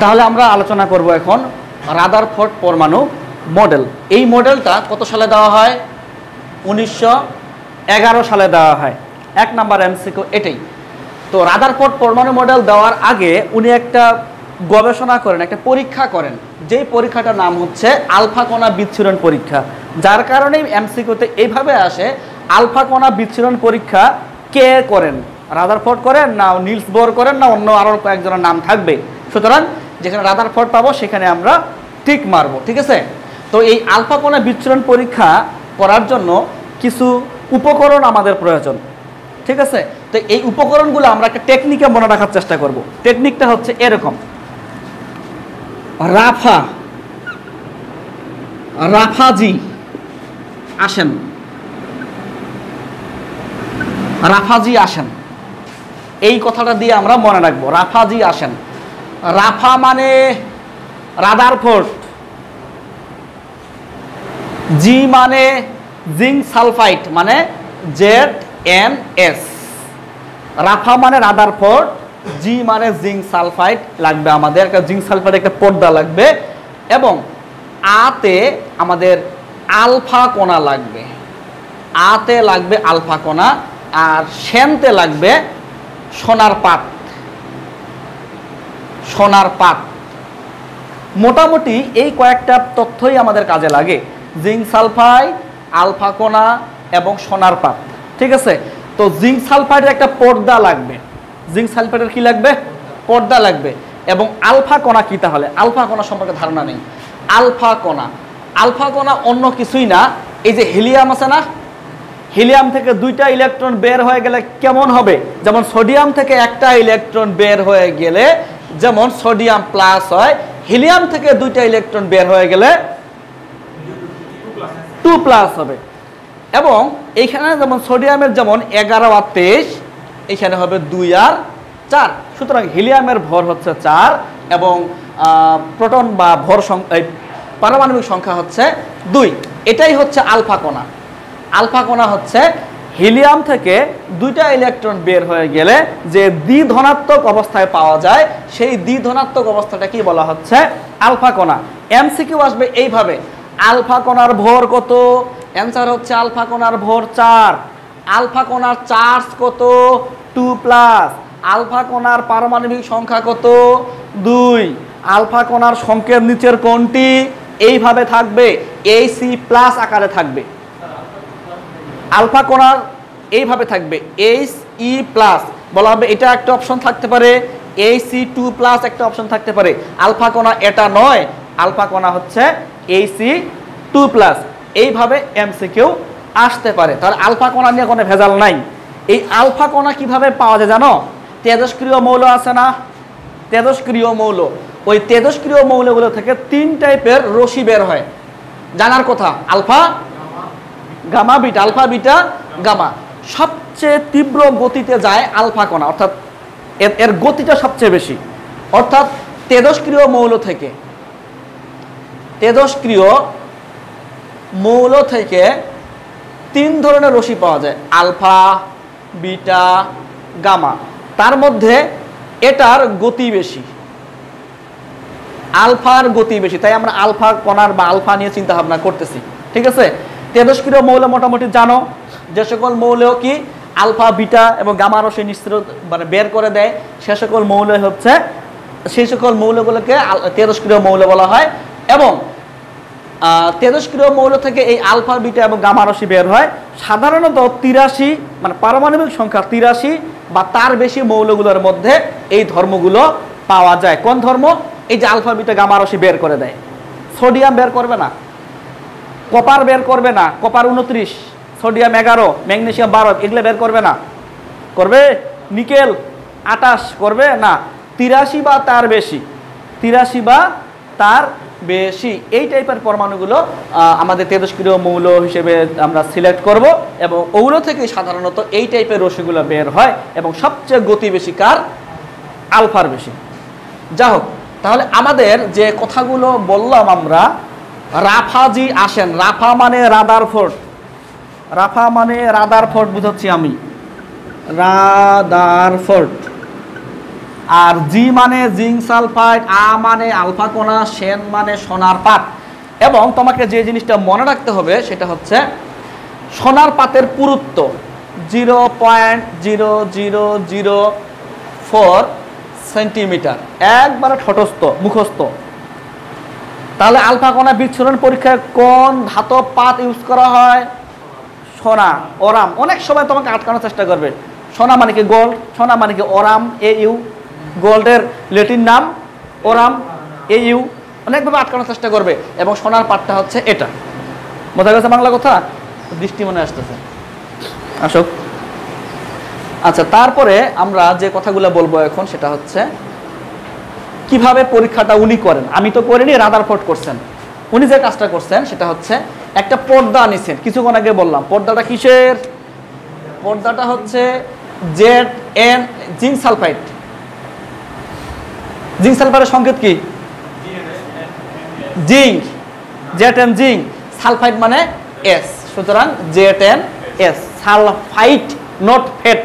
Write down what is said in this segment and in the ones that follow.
তাহলে আমরা আলোচনা করব এখন রাদারফোর্ড পরমাণু মডেল। এই মডেলটা কত সালে দেওয়া হয়? 1911 সালে দেওয়া হয়। 1 নাম্বার এমসিকিউ এটাই। তো রাদারফোর্ড পরমাণু মডেল দেওয়ার আগে উনি একটা গবেষণা করেন, একটা পরীক্ষা করেন, যেই পরীক্ষাটার নাম হচ্ছে আলফা কণা বিচ্ছুরণ পরীক্ষা। যার কারণে এমসিকিউতে এইভাবে আসে, আলফা কণা বিচ্ছুরণ পরীক্ষা কে করেন? রাদারফোর্ড করেন না নিলস বোর করেন না অন্য আরও কয়েকজনের নাম থাকবে। সুতরাং যেখানে রাদারফোর্ড পাবো সেখানে আমরা টিক মারবো, ঠিক আছে? তো এই আলফা কণা বিচ্ছুরণ পরীক্ষা করার জন্য কিছু উপকরণ আমাদের প্রয়োজন, ঠিক আছে? তো এই উপকরণগুলো আমরা একটা টেকনিকে মনে রাখার চেষ্টা করব। টেকনিকটা হচ্ছে এরকম: রাফাজি আসেন, রাফাজি আসেন, এই কথাটা দিয়ে আমরা মনে রাখবো। রাফাজি আসেন। রাফা মানে রাদারফোর্ড, জি মানে জিঙ্ক সালফাইড, মানে ZNS। রাফা মানে রাদারফোর্ড, জি মানে জিঙ্ক সালফাইড লাগবে আমাদের, একটা জিঙ্ক সালফাইড একটা পর্দা লাগবে, এবং আতে আমাদের আলফা কণা লাগবে, আতে লাগবে আলফা কণা, আর সেনতে লাগবে সোনার পাত, সোনার পাত। মোটামুটি এই কয়েকটা তথ্যই আমাদের কাজে লাগে: জিঙ্ক সালফাইড, আলফা কণা এবং সোনার পাত, ঠিক আছে? তো জিঙ্ক সালফাইডের একটা পর্দা লাগবে, জিঙ্ক সালফাইডের কি লাগবে? পর্দা লাগবে। এবং আলফা কণা কি? তাহলে আলফা কণা সম্পর্কে ধারণা নেই। আলফা কণা, আলফা কণা অন্য কিছুই না, এই যে হিলিয়াম আছে না, হিলিয়াম থেকে 2টা ইলেকট্রন বের হয়ে গেলে কেমন হবে? যেমন সোডিয়াম থেকে একটা ইলেকট্রন বের হয়ে গেলে যেমন সোডিয়াম প্লাস হয়, হিলিয়াম থেকে 2টা ইলেকট্রন বের হয়ে গেলে 2 প্লাস হবে। এবং এইখানে যেমন সোডিয়ামের যেমন 11 আর 23, এখানে হবে 2 আর 4। সুতরাং হিলিয়ামের ভর হচ্ছে 4 এবং প্রোটন বা ভর পারমাণবিক সংখ্যা হচ্ছে 2। এটাই হচ্ছে আলফা কণা। আলফা কণা হচ্ছে হিলিয়াম থেকে 2টা ইলেকট্রন বের হয়ে গেলে যে দ্বিধনাত্মক অবস্থায় পাওয়া যায়, সেই দ্বিধনাত্মক অবস্থাটা কি বলা হচ্ছে? আলফা কণা। এমসিকিউ আসবে এইভাবে: আলফা কণার ভর কত? অ্যান্সার হচ্ছে আলফা কণার ভর 4। আলফা কণার চার্জ কত? 2 প্লাস। আলফা কণার পারমাণবিক সংখ্যা কত? 2। আলফা কণার সংকেত নিচের কোনটি? এইভাবে থাকবে, AC প্লাস আকারে থাকবে। আলফা কণার এইভাবে থাকবে, HE প্লাস বলা হবে। এটা একটা অপশন থাকতে পারে, AC2 প্লাস একটা অপশন থাকতে পারে। আলফা কণা এটা নয়, আলফা কণা হচ্ছে AC2 প্লাস। এইভাবে এমসিকিউ আসতে পারে। তাহলে আলফা কণা নিয়ে কোনো ভেজাল নাই। এই আলফা কণা কিভাবে পাওয়া যায় জানো? তেজস্ক্রিয় মৌল আছে না, তেজস্ক্রিয় মৌল, ওই তেজস্ক্রিয় মৌলগুলো থেকে 3 টাইপের রশ্মি বের হয়, জানার কথা। Alpha, gamma, beta. Alpha, beta, gamma. সবচেয়ে তীব্র গতিতে যায় আলফা কণা, অর্থাৎ এর গতিটা সবচেয়ে বেশি। অর্থাৎ তেজস্ক্রিয় মৌল থেকে, তেজস্ক্রিয় মৌল থেকে 3 ধরনের রশ্মি পাওয়া যায়: আলফা, বিটা, গামা। তার মধ্যে এটার গতি বেশি, আলফার গতি বেশি, তাই আমরা আলফা কণার বা আলফা নিয়ে চিন্তা ভাবনা করতেছি, ঠিক আছে? তেজস্ক্রিয় মৌল মোটামুটি জানো, যে সকল মৌল কি আলফা, বিটা এবং গামা রশ্মি নিঃসরণ মানে বের করে দেয়, সে সকল মৌল হচ্ছে, সেই সকল মৌলগুলোকে তেজস্ক্রিয় মৌল বলা হয়। এবং তেজস্ক্রিয় মৌল থেকে এই আলফা, বিটা এবং গামা রশ্মি বের হয়। সাধারণত 83 মানে পারমাণবিক সংখ্যা 83 বা তার বেশি মৌলগুলোর মধ্যে এই ধর্মগুলো পাওয়া যায়। কোন ধর্ম? এই যে আলফা, বিটা, গামা রশ্মি বের করে দেয়। সোডিয়াম বের করবে না, কপার বের করবে না, কপার 29, সোডিয়াম 11, ম্যাগনেসিয়াম 12, এগুলো বের করবে না। করবে? নিকেল 28 করবে না। 83 বা তার বেশি, 83 বা তার বেশি এই টাইপের পরমাণুগুলো আমাদের তেজস্ক্রিয় মৌল হিসেবে আমরা সিলেক্ট করব। এবং ওগুলো থেকে সাধারণত এই টাইপের রশ্মিগুলো বের হয় এবং সবচেয়ে গতি বেশি কার? আলফার বেশি। যা হোক, তাহলে আমাদের যে কথাগুলো বললাম আমরা, রাফাজি আসেন, রাফা মানে রাদারফোর্ড, রাফা মানে রাদারফোর্ড বুঝাচ্ছি আমি, রাদারফোর্ড আর জি মানে জিঙ্ক সালফাইড, আ মানে আলফা কণা, সেন মানে সোনার পাত। এবং তোমাকে যে জিনিসটা মনে রাখতে হবে সেটা হচ্ছে সোনার পাতের পুরুত্ব 0.0004 সেন্টিমিটার, একবারে ঠটস্থ মুখস্থ। তাহলে আলফা কণা বিচ্ছুরণ পরীক্ষায় কোন ধাতব পাত ইউজ করা হয়? সোনা, ওরাম। অনেক সময় তোমাকে আটকানোর চেষ্টা করবে, সোনা মানে কি গোল্ড, সোনা মানে কি ওরাম, AU, গোল্ডের ল্যাটিন নাম ওরাম, AU, অনেকভাবে আটকানোর চেষ্টা করবে। এবং সোনার পাতটা হচ্ছে এটা। বোঝা গেছে বাংলা কথা? দৃষ্টি মনে আসতেছে, আসুক। আচ্ছা, তারপরে আমরা যে কথাগুলো বলবো এখন সেটা হচ্ছে কিভাবে পরীক্ষাটা উনি করেন। আমি তো করিনি, রাদারফোর্ড করছেন। উনি যে কাজটা করছেন সেটা হচ্ছে একটা পর্দা নিছেন, কিছুক্ষণ আগে বললাম। পর্দাটা কিসের? পর্দাটা হচ্ছে ZN জিঙ্ক সালফাইড। জিঙ্ক সালফাইডের সংকেত কি? জিঙ্ক, ZN জিঙ্ক, সালফাইড মানে S, সুতরাং ZNS সালফাইড, নট ফেট।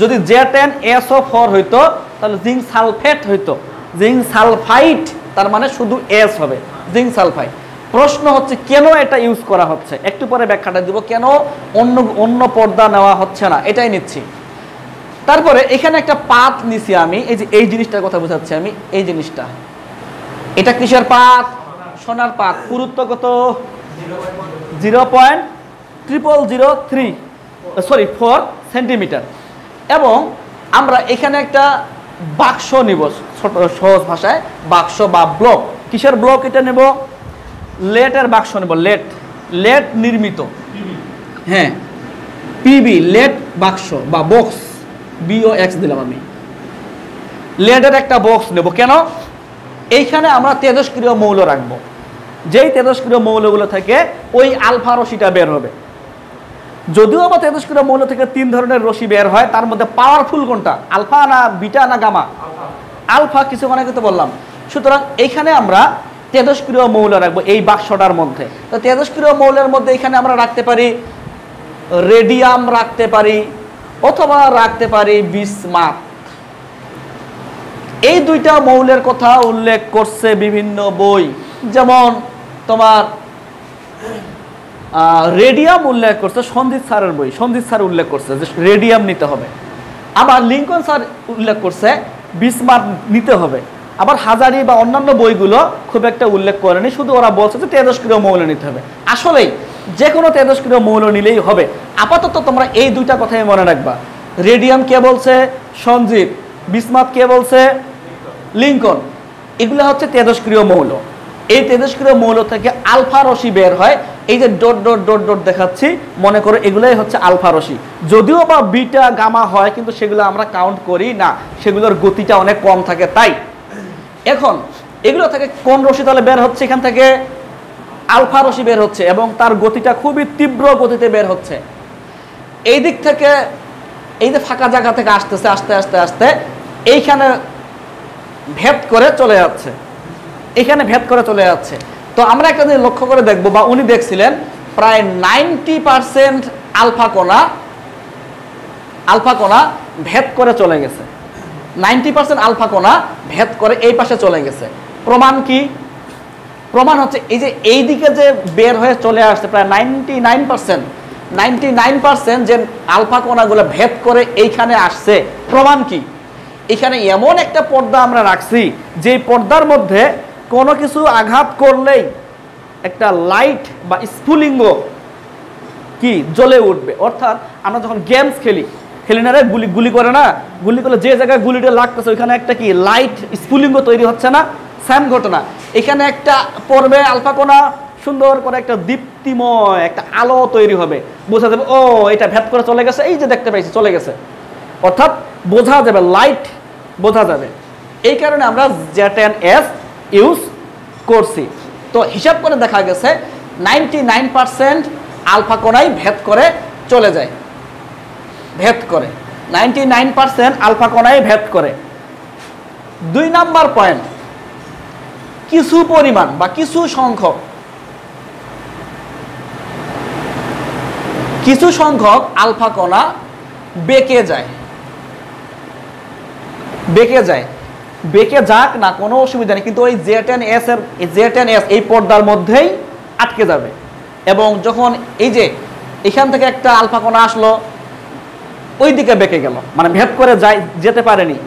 যদি ZNSO4 হইতো তাহলে জিঙ্ক সালফেট হইতো, জিঙ্ক সালফাইড তার মানে শুধু S হবে, জিঙ্ক সালফাইড। প্রশ্ন হচ্ছে কেন এটা ইউজ করা হচ্ছে, একটু পরে ব্যাখ্যাটা দিব কেন অন্য পর্দা নেওয়া হচ্ছে না, এটাই নিচ্ছি। তারপরে এখানে একটা পাত নিছি আমি, এই যে এই জিনিসটার কথা বোঝাচ্ছি আমি, এই জিনিসটা, এটা কিসের পাত? সোনার পাত। পুরুত্ব কত? 0.0004 সেন্টিমিটার। এবং আমরা এখানে একটা বাক্স নিব, ছোট সহজ ভাষায় বাক্স বা ব্লক। কিসের ব্লক এটা নেব? লেটের বাক্স নেব, লেট নির্মিত, হ্যাঁ পিবি, লেট বাক্স বা বক্স, BOX দিলাম আমি। লেটের একটা বক্স নেব। কেন? এইখানে আমরা তেজস্ক্রিয় মৌল রাখবো, যেই তেজস্ক্রিয় মৌলগুলো থেকে ওই আলফা রশ্মিটা বের হবে। যদিও বা তেজস্ক্রিয় মৌল থেকে 3 ধরনের রশ্মি বের হয়, তার মধ্যে পাওয়ারফুল কোনটা? আলফা না বিটা না গামা? আলফা, কিছু মানে কিন্তু বললাম। সুতরাং এইখানে আমরা তেজস্ক্রিয় মৌল রাখবো এই বাক্সটার মধ্যে। তো তেজস্ক্রিয় মৌলের মধ্যে এখানে আমরা রাখতে পারি রেডিয়াম, রাখতে পারি অথবা রাখতে পারি বিসমাথ। এই দুইটা মৌলের কথা উল্লেখ করছে বিভিন্ন বই, যেমন তোমার রেডিয়াম উল্লেখ করছে সঞ্জিত স্যারের বই, সঞ্জিত স্যার উল্লেখ করছে যে রেডিয়াম নিতে হবে। আবার লিঙ্কন স্যার উল্লেখ করছে বিসমাথ নিতে হবে। আবার হাজারি বা অন্যান্য বইগুলো খুব একটা উল্লেখ করেনি, শুধু ওরা বলছে যে তেজস্ক্রিয় মৌল নিতে হবে। আসলেই যে কোনো তেজস্ক্রিয় মৌল নিলেই হবে। আপাতত তোমরা এই দুইটা কথাই মনে রাখবা। রেডিয়াম কে বলছে? সঞ্জিত। বিসমাথ কে বলছে? লিঙ্কন। এগুলো হচ্ছে তেজস্ক্রিয় মৌল। এই তেজস্ক্রিয় মৌল থেকে আলফা রশ্মি বের হয়। এই যে ডট ডট ডট ডট দেখাচ্ছি, মনে করো এগুলোই হচ্ছে আলফা রশ্মি। যদিও বা বিটা গামা হয়, কিন্তু সেগুলো আমরা কাউন্ট করি না, সেগুলোর গতিটা অনেক কম থাকে। তাই এখন এগুলো থেকে কোন রশ্মি তাহলে বের হচ্ছে? এখান থেকে আলফা রশ্মি বের হচ্ছে এবং তার গতিটা খুবই তীব্র গতিতে বের হচ্ছে। এই দিক থেকে এই যে ফাঁকা জায়গা থেকে আসতেছে, আস্তে আস্তে আস্তে এইখানে ভেদ করে চলে যাচ্ছে, এখানে ভেদ করে চলে যাচ্ছে। তো আমরা একটা জিনিস লক্ষ্য করে দেখবো, বা উনি দেখছিলেন প্রায় 90% আলফা কণা ভেদ করে চলে গেছে। 90% আলফা কণা ভেদ করে এই পাশে চলে গেছে। প্রমাণ কি? প্রমাণ হচ্ছে এই যে এই দিকে যে বের হয়ে চলে আসছে প্রায় 99% যে আলফা কণাগুলো ভেদ করে এইখানে আসছে। প্রমাণ কি? এখানে এমন একটা পর্দা আমরা রাখছি, যে পর্দার মধ্যে কোনো কিছু আঘাত করলেই একটা লাইট বা স্ফুলিঙ্গ কি জ্বলে উঠবে। অর্থাৎ আমরা যখন গেমস খেলি না রে, গুলি করে না, গুলি করলে যে জায়গায় গুলিটা লাগতেছে ওইখানে একটা কি লাইট স্ফুলিঙ্গ তৈরি হচ্ছে না? সেম ঘটনা এখানে একটা পড়বে আলফা কণা, সুন্দর করে একটা দীপ্তিময় একটা আলো তৈরি হবে। বোঝা যাবে ও এটা ভেদ করে চলে গেছে, এই যে দেখতে পাইছি চলে গেছে। অর্থাৎ বোঝা যাবে, লাইট বোঝা যাবে। এই কারণে আমরা ZNS ইউজ করছি। তো হিসাব করে দেখা গেছে 99% আলফা কণাই ভেদ করে চলে যায়, ভেদ করে 99% আলফা কণাই ভেদ করে। 2 নাম্বার পয়েন্ট, কিছু পরিমাণ বা কিছু সংখ্যক আলফা কণা বেঁকে যায়। বেঁকে যাক না, কোনো অসুবিধা নেই, কিন্তু ওই Z10S এর Z10S এই পর্দার মধ্যেই আটকে যাবে। এবং যখন এই যে এখান থেকে একটা আলফা কণা আসলো, ওই দিকে বেঁকে গেল, মানে ভেদ করে যেতে পারেনি,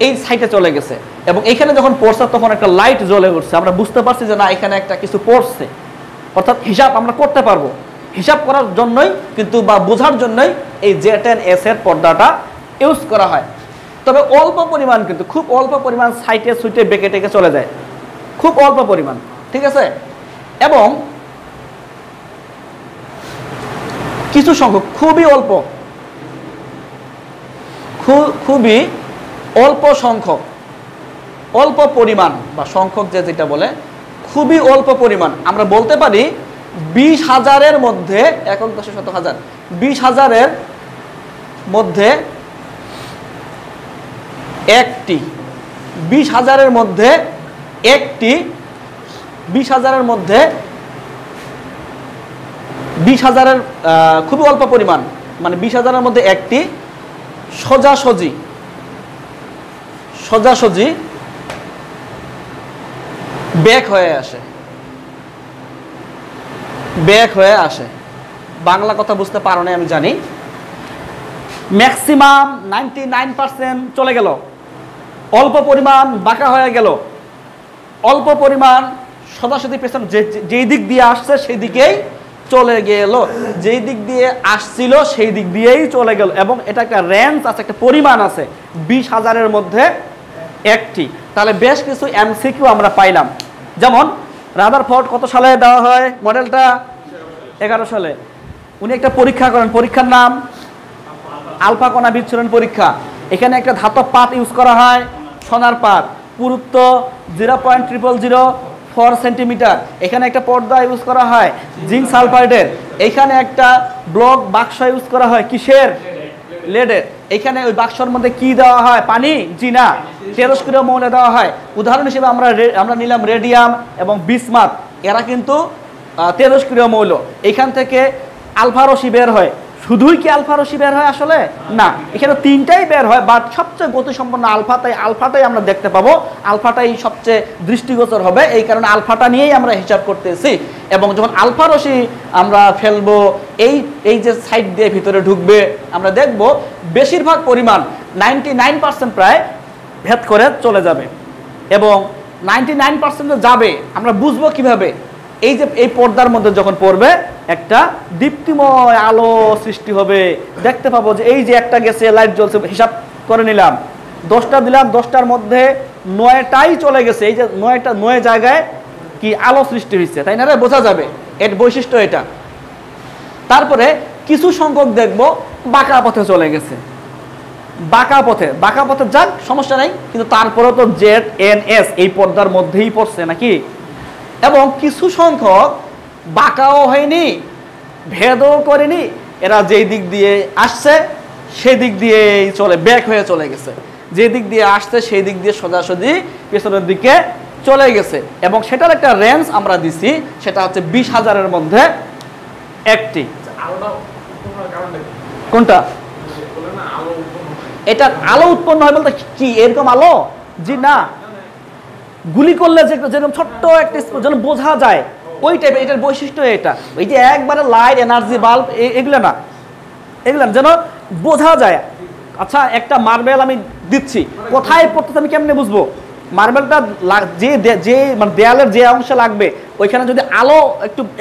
এই সাইডে চলে গেছে, এবং এখানে যখন পড়ছে তখন একটা লাইট জ্বলে উঠছে, আমরা বুঝতে পারছি যে না এখানে একটা কিছু পড়ছে, অর্থাৎ হিসাব আমরা করতে পারবো। হিসাব করার জন্যই কিন্তু বা বোঝার জন্যই এই Z10S এর পর্দাটা ইউজ করা হয়। তবে অল্প পরিমাণ, কিন্তু খুব অল্প পরিমাণ সাইটে সুইটে বেঁকে টেকে চলে যায়, খুব অল্প পরিমাণ, ঠিক আছে। এবং কিছু সংখ্যক, খুবই অল্প, খুবই অল্প সংখ্যক, অল্প পরিমাণ বা সংখ্যক যেটা বলে খুবই অল্প পরিমাণ, আমরা বলতে পারি 20,000-এর মধ্যে, 1/10,000, 20,000-এর মধ্যে একটি, 20,000-এর মধ্যে একটি, 20,000-এর মধ্যে 20,000-এর খুবই অল্প পরিমাণ, মানে 20,000-এর মধ্যে একটি সোজাসুজি ব্যাক হয়ে আসে। বাংলা কথা বুঝতে পারো না আমি জানি। ম্যাক্সিমাম 99% চলে গেল, অল্প পরিমাণ বাঁকা হয়ে গেল, অল্প পরিমাণ সোজাসুজি পেছন যেই দিক দিয়ে আসছে সেই দিকেই চলে গেল, যেই দিক দিয়ে আসছিল সেই দিক দিয়েই চলে গেল। এবং এটা একটা রেঞ্জ আছে, একটা পরিমাণ আছে, 20,000-এর মধ্যে একটি। তাহলে বেশ কিছু MCQ আমরা পাইলাম। যেমন রাদারফোর্ড কত সালে দেওয়া হয় মডেলটা? 11 সালে। উনি একটা পরীক্ষা করেন, পরীক্ষার নাম আলফা কণা বিচ্ছুরণ পরীক্ষা। এখানে একটা ধাতব পাত ইউজ করা হয়, সোনার পাত, পুরুত্ব 0.004 সেন্টিমিটার। এখানে একটা পর্দা ইউজ করা হয় জিঙ্ক সালফাইডের। এখানে একটা ব্লক বাক্স ইউজ করা হয়, কিসের? লেডের। এখানে ওই বাক্সর মধ্যে কি দেওয়া হয়? পানি? জি না, তেরস্ক্রিয় মৌল দেওয়া হয়। উদাহরণ হিসেবে আমরা নিলাম রেডিয়াম এবং বিসমাথ, এরা কিন্তু তেরস্ক্রিয় মৌল। এখান থেকে আলফা রশ্মি বের হয়। শুধুই কি আলফা রশ্মি বের হয়? আসলে না, এখানে তিনটাই বের হয়, বাট সবচেয়ে গতিসম্পন্ন আলফাটাই আমরা দেখতে পাবো, আলফাটাই সবচেয়ে দৃষ্টিগোচর হবে, এই কারণে আলফাটা নিয়েই আমরা হিসাব করতেছি। এবং যখন আলফা রশ্মি আমরা ফেলবো, এই যে সাইড দিয়ে ভিতরে ঢুকবে, আমরা দেখব বেশিরভাগ পরিমাণ 99% প্রায় ভেদ করে চলে যাবে। এবং 99% যাবে, আমরা বুঝবো কিভাবে? এই যে এই পর্দার মধ্যে যখন পড়বে, একটা দীপ্তিময় আলো সৃষ্টি হবে, দেখতে পাবো যে এই যে একটা গেছে, লাইট জ্বলছে, হিসাব করে নিলাম 10টা দিলাম, 10টার মধ্যে 9টাই চলে গেছে। এই যে 9 জায়গায় কি আলো সৃষ্টি হয়েছে, তাই না রে? বোঝা যাবে, এর বৈশিষ্ট্য এটা। তারপরে কিছু সংখ্যক দেখবো বাঁকা পথে চলে গেছে, বাঁকা পথে যাক, সমস্যা নাই, কিন্তু তারপরে তো Z10S এই পর্দার মধ্যেই পড়ছে নাকি। এবং কিছু সংখ্যক বাঁকাও হয়নি, ভেদও করেনি, এরা যেই দিক দিয়ে আসছে সেই দিক দিয়েই ব্যাক হয়ে চলে গেছে, যে দিক দিয়ে আসছে সেই দিক দিয়ে সোজাসুজি পেছনের দিকে চলে গেছে। এবং সেটার একটা রেঞ্জ আমরা দিছি, সেটা হচ্ছে 20,000-এর মধ্যে একটি। কোনটা? এটা আলো উৎপন্ন হয় বলতে কি এরকম আলো? জি না, গুলি করলে যেরকম ছোট্ট একটা যেন বোঝা যায় ওই টাইপের, এটার বৈশিষ্ট্য এটা। ওই যে একবারে লাইট এনার্জি বাল্ব এগুলো না, এগুলো যেন বোঝা যায়। আচ্ছা, একটা মার্বেল আমি দিচ্ছি, কোথায় পড়তেছে আমি কেমনে বুঝবো? মার্বেলটা যে মানে দেয়ালের যে অংশে লাগবে ওইখানে যদি আলো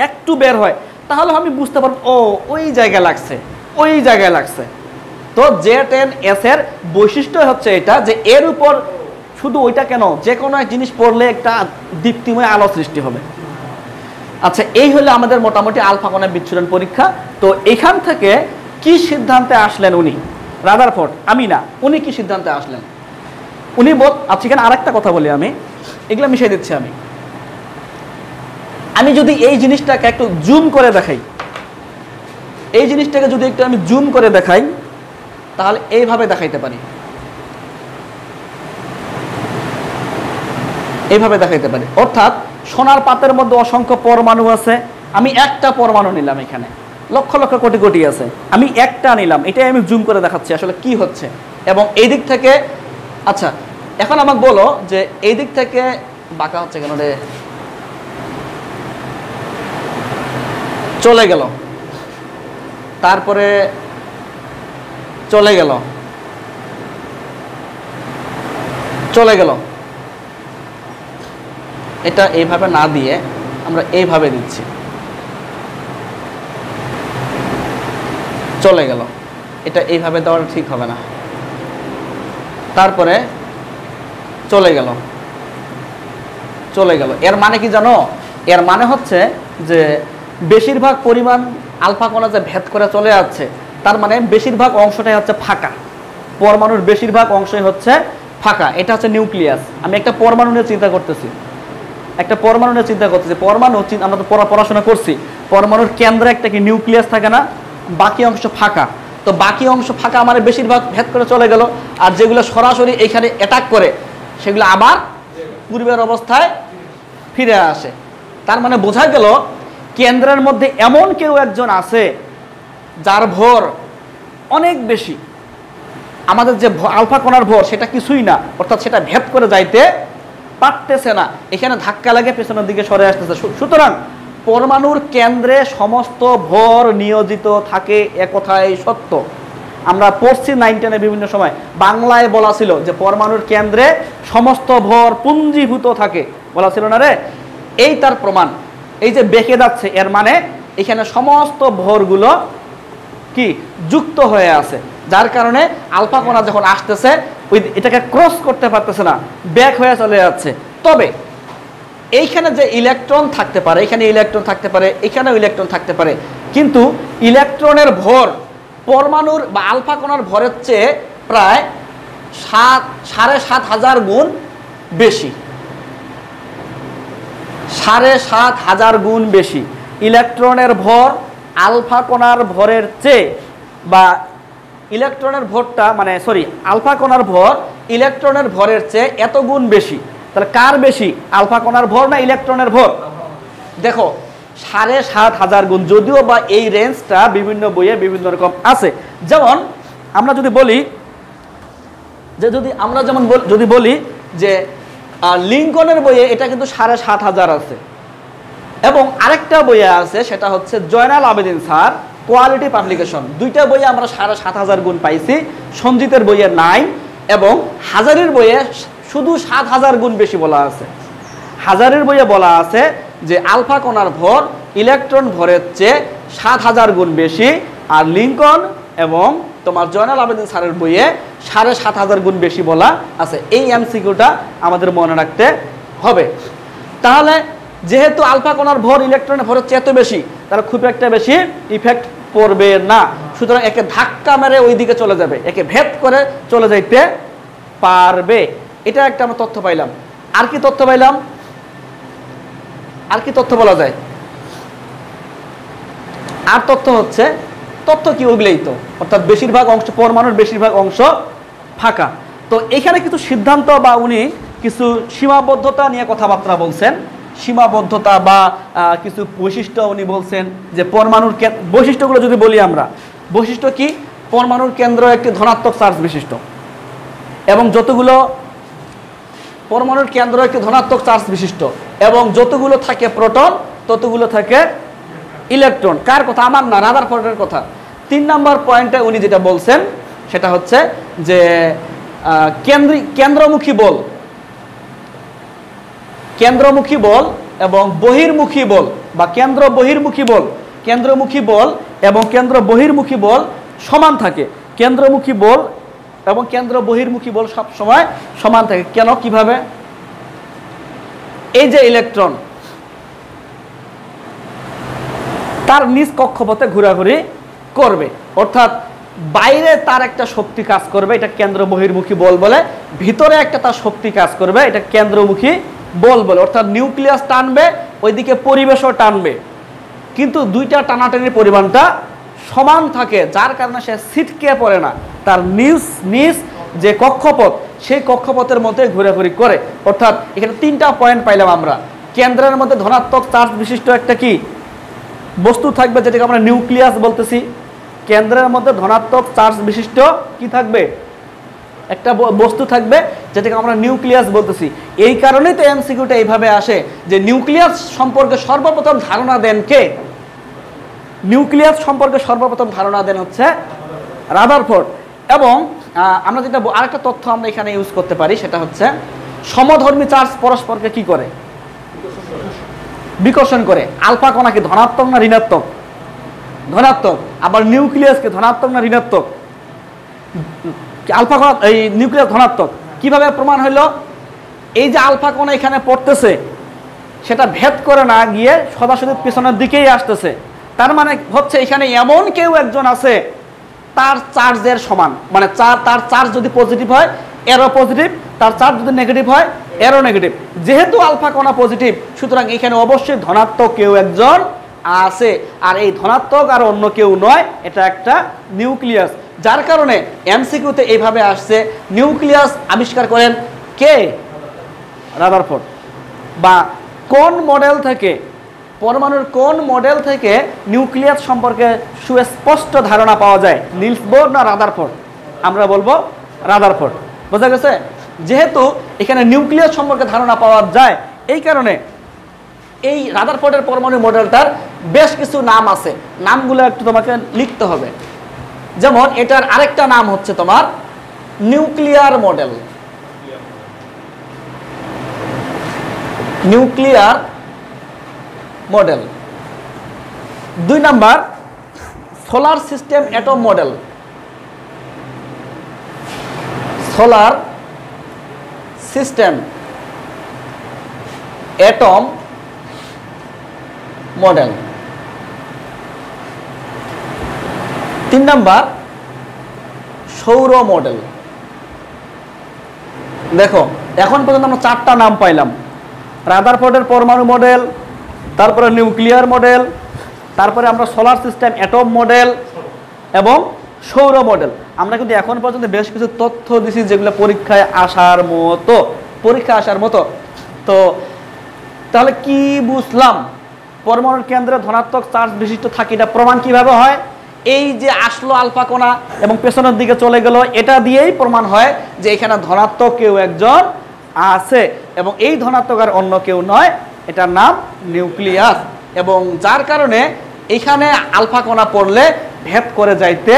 একটু বের হয়, তাহলে আমি বুঝতে পারবো ও ওই জায়গায় লাগছে। তো Z10S এর বৈশিষ্ট্য হচ্ছে এটা, যে এর উপর শুধু ওইটা কেন, যে কোনো এক জিনিস পড়লে একটা দীপ্তিময় আলো সৃষ্টি হবে। আচ্ছা, এই হলো আমাদের মোটামুটি আলফা কণা বিচ্ছুরণ পরীক্ষা। তো এখান থেকে কি সিদ্ধান্তে আসলেন উনি? রাদারফোর্ড, আমি না, উনি কি সিদ্ধান্তে আসলেন? উনি আচ্ছা, এখানে আরেকটা কথা বলি, আমি এগুলো মিশিয়ে দিচ্ছি। আমি যদি এই জিনিসটাকে একটু জুম করে দেখাই, এই জিনিসটাকে যদি একটু আমি জুম করে দেখাই, তাহলে এইভাবে দেখাইতে পারি, এইভাবে দেখাইতে পারি। অর্থাৎ সোনার পাতের মধ্যে অসংখ্য পরমাণু আছে, আমি একটা পরমাণু নিলাম, এখানে লক্ষ লক্ষ কোটি কোটি আছে, আমি একটা নিলাম, এটাই আমি জুম করে দেখাচ্ছি আসলে কি হচ্ছে। এবং এই দিক থেকে, আচ্ছা, এখন আমাকে বলো যে এই দিক থেকে বাঁকা হচ্ছে কেন রে, চলে গেল, তারপরে চলে গেল, চলে গেল, এটা এইভাবে না দিয়ে আমরা এইভাবে দিচ্ছি, চলে গেল, এটা এইভাবে দেওয়াটা ঠিক হবে না, তারপরে চলে গেল, চলে গেল। এর মানে কি জানো? এর মানে হচ্ছে যে বেশিরভাগ পরিমাণ আলফা কণা যে ভেদ করে চলে যাচ্ছে, তার মানে বেশিরভাগ অংশটাই হচ্ছে ফাঁকা, পরমাণুর বেশিরভাগ অংশই হচ্ছে ফাঁকা। এটা হচ্ছে নিউক্লিয়াস। আমি একটা পরমাণু নিয়ে চিন্তা করতেছি, একটা পরমাণু নিয়ে চিন্তা করতেছি। পরমাণু আমরা তো পড়াশোনা করছি, পরমাণুর কেন্দ্রে একটা কি নিউক্লিয়াস থাকে না, বাকি অংশ ফাঁকা। তো বাকি অংশ ফাঁকা আমার বেশিরভাগ ভেদ করে চলে গেল, আর যেগুলো সরাসরি এখানে অ্যাটাক করে সেগুলো আবার পূর্বের অবস্থায় ফিরে আসে। তার মানে বোঝা গেল কেন্দ্রের মধ্যে এমন কেউ একজন আছে যার ভর অনেক বেশি, আমাদের যে আলফা কণার ভর সেটা কিছুই না, অর্থাৎ সেটা ভেদ করে যাইতে পারতেছে না, এখানে ধাক্কা লাগে পেছনের দিকে সরে আসতেছে। সুতরাং পরমাণুর কেন্দ্রে সমস্ত ভর নিয়োজিত থাকে, একথাই সত্য। আমরা পড়ছি 9, 10 বিভিন্ন সময় বাংলায় বলা ছিল যে পরমাণুর কেন্দ্রে সমস্ত ভর পুঞ্জীভূত থাকে, বলা ছিল না রে? এই তার প্রমাণ। এই যে বেঁকে যাচ্ছে, এর মানে এখানে সমস্ত ভরগুলো কি যুক্ত হয়ে আছে, যার কারণে আলফা কণা যখন আসতেছে ওই এটাকে ক্রস করতে পারতেছে না, ব্যাক হয়ে চলে যাচ্ছে। তবে এইখানে যে ইলেকট্রন থাকতে পারে, এখানে ইলেকট্রন থাকতে পারে, এখানেও ইলেকট্রন থাকতে পারে, কিন্তু ইলেকট্রনের ভর পরমাণুর বা আলফা কণার ভরের চেয়ে প্রায় 7,500 গুণ বেশি, 7,500 গুণ বেশি। ইলেকট্রনের ভর আলফা কণার ভরের চেয়ে, বা ইলেকট্রনের ভরটা মানে আলফা কণার ভর ইলেকট্রনের ভরের চেয়ে এত গুণ বেশি। তাহলে কার বেশি, আলফা কণার ভর না ইলেকট্রনের ভর? দেখো 7,500 গুণ, যদিও বা এই রেঞ্জটা বিভিন্ন বইয়ে বিভিন্ন রকম আছে। যেমন আমরা যদি বলি যে লিঙ্কনের বইয়ে এটা কিন্তু 7,500 আছে, এবং আরেকটা বইয়ে আছে সেটা হচ্ছে Joynal Abedin sir quality publication, দুইটা বইয়ে আমরা 7,500 গুণ পাইছি। সঞ্জিতের বইয়ে নাই, এবং হাজারির বইয়ে শুধু 7,000 গুণ বেশি বলা আছে। হাজারের বইয়ে বলা আছে যে আলফা কণার ভর ইলেকট্রন ভরের চেয়ে 7,000 গুণ বেশি, আর লিঙ্কন এবং তোমার জয়নাল আবেদিন স্যারের বইয়ে 7,500 গুণ বেশি বলা আছে। এই এমসিকিউটা আমাদের মনে রাখতে হবে। তাহলে যেহেতু আলফা কণার ভর ইলেকট্রনের ভরের চেয়ে এত বেশি, তাহলে খুব একটা বেশি ইফেক্ট পড়বে না। সুতরাং একে ধাক্কা মেরে ওই দিকে চলে যাবে, একে ভেদ করে চলে যাইতে পারবে। এটা একটা আমরা তথ্য পাইলাম। আর কি তথ্য পাইলাম? আর কি তথ্য বলা যায়? আর তথ্য হচ্ছে, তথ্য কি ওগুলোই তো, অর্থাৎ বেশিরভাগ অংশ পরমাণুর বেশিরভাগ অংশ ফাঁকা। তো এখানে কিছু সিদ্ধান্ত বা উনি কিছু সীমাবদ্ধতা নিয়ে কথাবার্তা বলছেন, সীমাবদ্ধতা বা কিছু বৈশিষ্ট্য উনি বলছেন যে পরমাণুর বৈশিষ্ট্যগুলো যদি বলি আমরা, বৈশিষ্ট্য কি? পরমাণুর কেন্দ্র একটি ধনাত্মক চার্জ বিশিষ্ট, এবং যতগুলো পরমাণুর কেন্দ্র একটি ধনাত্মক চার্জ বিশিষ্ট, এবং যতগুলো থাকে প্রোটন ততগুলো থাকে ইলেকট্রন। কার কথা? আমার না, রাদারফোর্ডের কথা। 3 নম্বর পয়েন্টে উনি যেটা বলছেন সেটা হচ্ছে যে কেন্দ্রমুখী বল এবং বহির্মুখী বল, বা কেন্দ্রমুখী বল এবং কেন্দ্র বহির্মুখী বল সমান থাকে। কেন্দ্রমুখী বল এবং কেন্দ্র বহির্মুখী বল সব সময় সমান থাকে। কেন? কিভাবে? এই যে ইলেকট্রন তার নিজ কক্ষপথে ঘোরাঘুরি করবে, অর্থাৎ বাইরে তার একটা শক্তি কাজ করবে, এটা কেন্দ্র বহির্মুখী বল বলে, ভিতরে একটা তার শক্তি কাজ করবে, এটা কেন্দ্রমুখী বল বলে। অর্থাৎ নিউক্লিয়াস টানবে, ওইদিকে পরিবেশও টানবে, কিন্তু দুইটা টানাটানির পরিমাণটা সমান থাকে, যার কারণে সে ছিটকে পড়ে না, তার নিজ যে কক্ষপথ সেই কক্ষপথের মধ্যে ঘোরাঘুরি করে। অর্থাৎ এখানে 3টা পয়েন্ট পাইলাম আমরা। কেন্দ্রের মধ্যে ধনাত্মক চার্জ বিশিষ্ট একটা কি বস্তু থাকবে, যেটাকে আমরা নিউক্লিয়াস বলতেছি। কেন্দ্রের মধ্যে ধনাত্মক চার্জ বিশিষ্ট কি থাকবে? একটা বস্তু থাকবে যেটাকে আমরা নিউক্লিয়াস বলতেছি। এই কারণেই তো এমসিকিউটা এইভাবে আসে যে নিউক্লিয়াস সম্পর্কে সর্বপ্রথম ধারণা দেন কে? নিউক্লিয়াস সম্পর্কে সর্বপ্রথম ধারণা দেন হচ্ছে রাদারফোর্ড। এবং আমরা যেটা আরেকটা তথ্য আমরা এখানে ইউজ করতে পারি সেটা হচ্ছে সমধর্মী চার্জ পরস্পরকে কি করে? বিকর্ষণ করে। আলফা কণাকে ধনাত্মক না ঋণাত্মক? ধনাত্মক। আবার নিউক্লিয়াসকে ধনাত্মক না ঋণাত্মক? আলফা কণা এই নিউক্লিয়াস ধনাত্মক। কিভাবে প্রমাণ হইলো? এই যে আলফা কণা এখানে পড়তেছে সেটা ভেদ করে না গিয়ে সরাসরি পেছনের দিকেই আসতেছে। তার মানে হচ্ছে এখানে এমন কেউ একজন আছে তার চার্জের সমান, মানে তার চার্জ যদি পজিটিভ হয় এরও পজিটিভ, তার চার্জ যদি নেগেটিভ হয় এরও নেগেটিভ। যেহেতু আলফা কণা পজিটিভ সুতরাং এখানে অবশ্যই ধনাত্মক কেউ একজন আছে, আর এই ধনাত্মক আর অন্য কেউ নয়, এটা একটা নিউক্লিয়াস। যার কারণে এমসিকিউতে এইভাবে আসছে নিউক্লিয়াস আবিষ্কার করেন কে? রাদারফোর্ড। বা কোন মডেল থেকে, পরমাণুর কোন মডেল থেকে নিউক্লিয়াস সম্পর্কে সুস্পষ্ট ধারণা পাওয়া যায়? নিলস বোর না রাদারফোর্ড? আমরা বলবো রাদারফোর্ড। বোঝা গেছে? যেহেতু এখানে নিউক্লিয়াস সম্পর্কে ধারণা পাওয়া যায় এই কারণে এই রাদারফোর্ডের পরমাণু মডেলটার বেশ কিছু নাম আছে, নামগুলো একটু তোমাকে লিখতে হবে। যেমন এটার আরেকটা নাম হচ্ছে তোমার nuclear model. Nuclear model. 2 number solar system atom model. Solar system atom model. 3 number সৌর মডেল। দেখো এখন পর্যন্ত আমরা 4টা নাম পাইলাম, রাদারফোর্ডের পরমাণু মডেল, তারপরে নিউক্লিয়ার মডেল, তারপরে আমরা সোলার সিস্টেম অ্যাটম মডেল এবং সৌর মডেল। আমরা কিন্তু এখন পর্যন্ত বেশ কিছু তথ্য দিছি যেগুলো পরীক্ষায় আসার মতো। তো তাহলে কি বুঝলাম? পরমাণুর কেন্দ্রে ধনাত্মক চার্জ বিশিষ্ট থাকে, এটা প্রমাণ কিভাবে হয়? এই যে আসলো আলফা কণা এবং পেছনের দিকে চলে গেল, এটা দিয়েই প্রমাণ হয় যে এখানে ধনাত্মক কেউ একজন আছে এবং এই ধনাত্মক আর অন্য কেউ নয়, এটার নাম নিউক্লিয়াস। এবং যার কারণে এখানে আলফা কণা পড়লে ভেদ করে যাইতে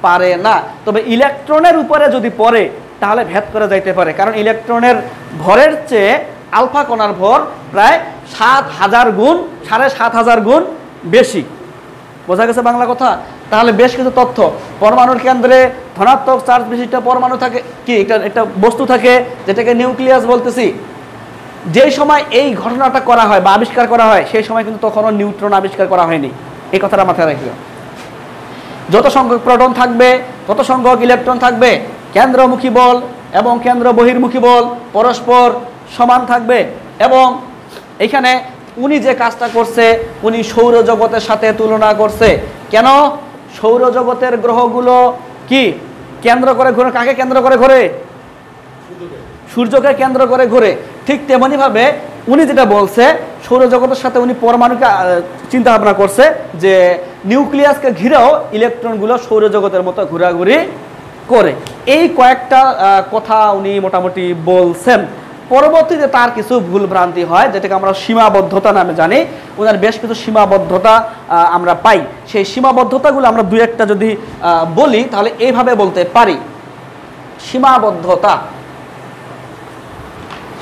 পারে না। তবে ইলেকট্রনের উপরে যদি পড়ে তাহলে ভেদ করে যাইতে পারে, কারণ ইলেকট্রনের ভরের চেয়ে আলফা কণার ভর প্রায় 7000 গুণ, 7500 গুণ বেশি। বোঝা গেছে বাংলা কথা? তাহলে বেশ কিছু তথ্য, পরমাণুর কেন্দ্রে ধনাত্মক চার্জ বিশিষ্ট পরমাণু থাকে, কি একটা বস্তু থাকে যেটাকে নিউক্লিয়াস বলতেছি। যেই সময় এই ঘটনাটা করা হয় বা আবিষ্কার করা হয় সেই সময় কিন্তু তখনও নিউট্রন আবিষ্কার করা হয়নি, এই কথাটা মাথায় রাখবে। যত সংখ্যক প্রোটন থাকবে তত সংখ্যক ইলেকট্রন থাকবে। কেন্দ্রমুখী বল এবং কেন্দ্র বহির্মুখী বল পরস্পর সমান থাকবে। এবং এখানে উনি যে কাজটা করছে উনি সৌরজগতের সাথে তুলনা করছে। কেন? সৌরজগতের গ্রহগুলো কি কেন্দ্র করে ঘুরে? কাকে কেন্দ্র করে ঘোরে? সূর্যকে কেন্দ্র করে ঘুরে। ঠিক তেমনিভাবে উনি যেটা বলছে সৌরজগতের সাথে উনি পরমাণুকে চিন্তা ভাবনা করছে যে নিউক্লিয়াসকে ঘিরেও ইলেকট্রনগুলো সৌরজগতের মতো ঘোরাঘুরি করে। এই কয়েকটা কথা উনি মোটামুটি বলছেন। পরবর্তীতে তার কিছু ভুল ভ্রান্তি হয় যেটাকে আমরা সীমাবদ্ধতা নামে জানি। ওনার বেশ কিছু সীমাবদ্ধতা আমরা পাই। সেই সীমাবদ্ধতাগুলো আমরা 2-1টা যদি বলি তাহলে এইভাবে বলতে পারি। সীমাবদ্ধতা,